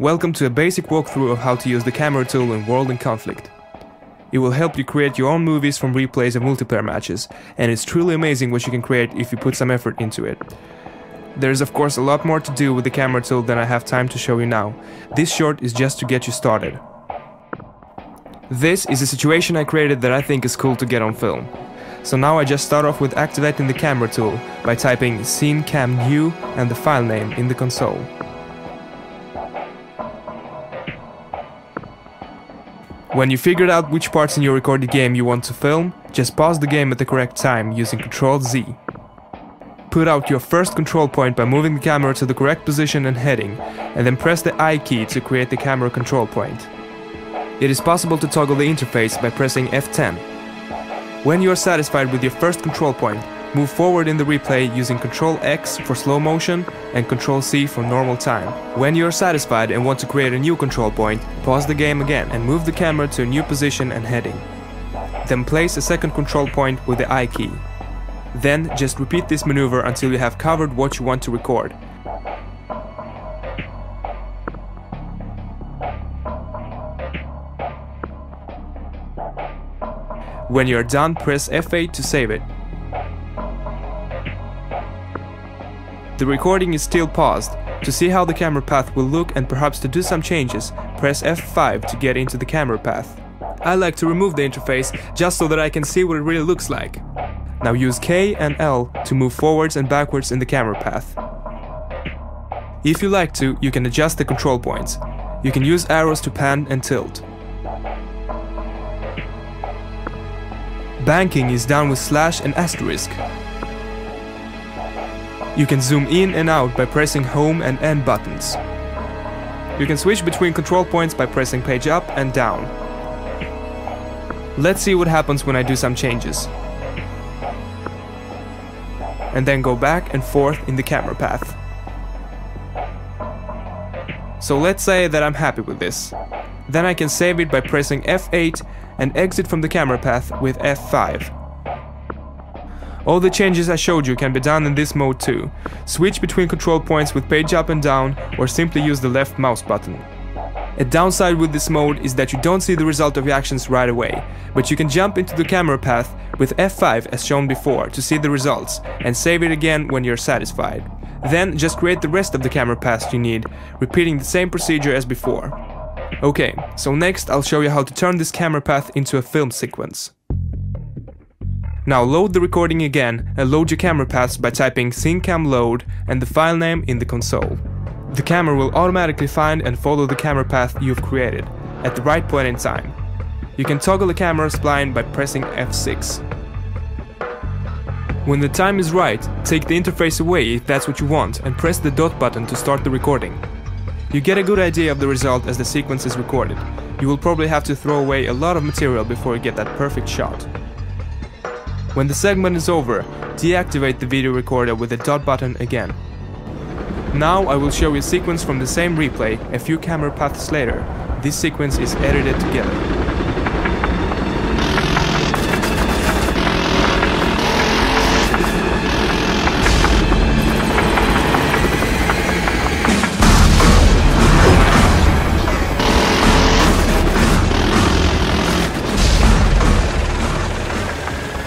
Welcome to a basic walkthrough of how to use the camera tool in World in Conflict. It will help you create your own movies from replays of multiplayer matches, and it's truly amazing what you can create if you put some effort into it. There's of course a lot more to do with the camera tool than I have time to show you now. This short is just to get you started. This is a situation I created that I think is cool to get on film. So now I just start off with activating the camera tool by typing scene cam new and the file name in the console. When you figured out which parts in your recorded game you want to film, just pause the game at the correct time using Ctrl-Z. Put out your first control point by moving the camera to the correct position and heading, and then press the I key to create the camera control point. It is possible to toggle the interface by pressing F10. When you are satisfied with your first control point, move forward in the replay using Ctrl-X for slow motion and Ctrl-C for normal time. When you are satisfied and want to create a new control point, pause the game again and move the camera to a new position and heading. Then place a second control point with the I key. Then just repeat this maneuver until you have covered what you want to record. When you are done, press F8 to save it. The recording is still paused. To see how the camera path will look and perhaps to do some changes, press F5 to get into the camera path. I like to remove the interface just so that I can see what it really looks like. Now use K and L to move forwards and backwards in the camera path. If you like to, you can adjust the control points. You can use arrows to pan and tilt. Banking is done with slash and asterisk. You can zoom in and out by pressing home and end buttons. You can switch between control points by pressing page up and down. Let's see what happens when I do some changes. And then go back and forth in the camera path. So let's say that I'm happy with this. Then I can save it by pressing F8 and exit from the camera path with F5. All the changes I showed you can be done in this mode too. Switch between control points with page up and down, or simply use the left mouse button. A downside with this mode is that you don't see the result of your actions right away, but you can jump into the camera path with F5 as shown before to see the results, and save it again when you're satisfied. Then just create the rest of the camera paths you need, repeating the same procedure as before. Okay, so next I'll show you how to turn this camera path into a film sequence. Now load the recording again and load your camera paths by typing SceneCam load and the file name in the console. The camera will automatically find and follow the camera path you've created at the right point in time. You can toggle the camera spline by pressing F6. When the time is right, take the interface away if that's what you want and press the dot button to start the recording. You get a good idea of the result as the sequence is recorded. You will probably have to throw away a lot of material before you get that perfect shot. When the segment is over, deactivate the video recorder with the dot button again. Now I will show you a sequence from the same replay a few camera paths later. This sequence is edited together.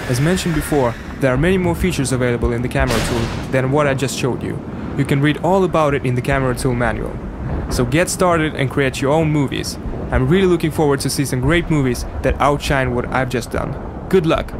As mentioned before, there are many more features available in the camera tool than what I just showed you. You can read all about it in the camera tool manual. So get started and create your own movies. I'm really looking forward to see some great movies that outshine what I've just done. Good luck!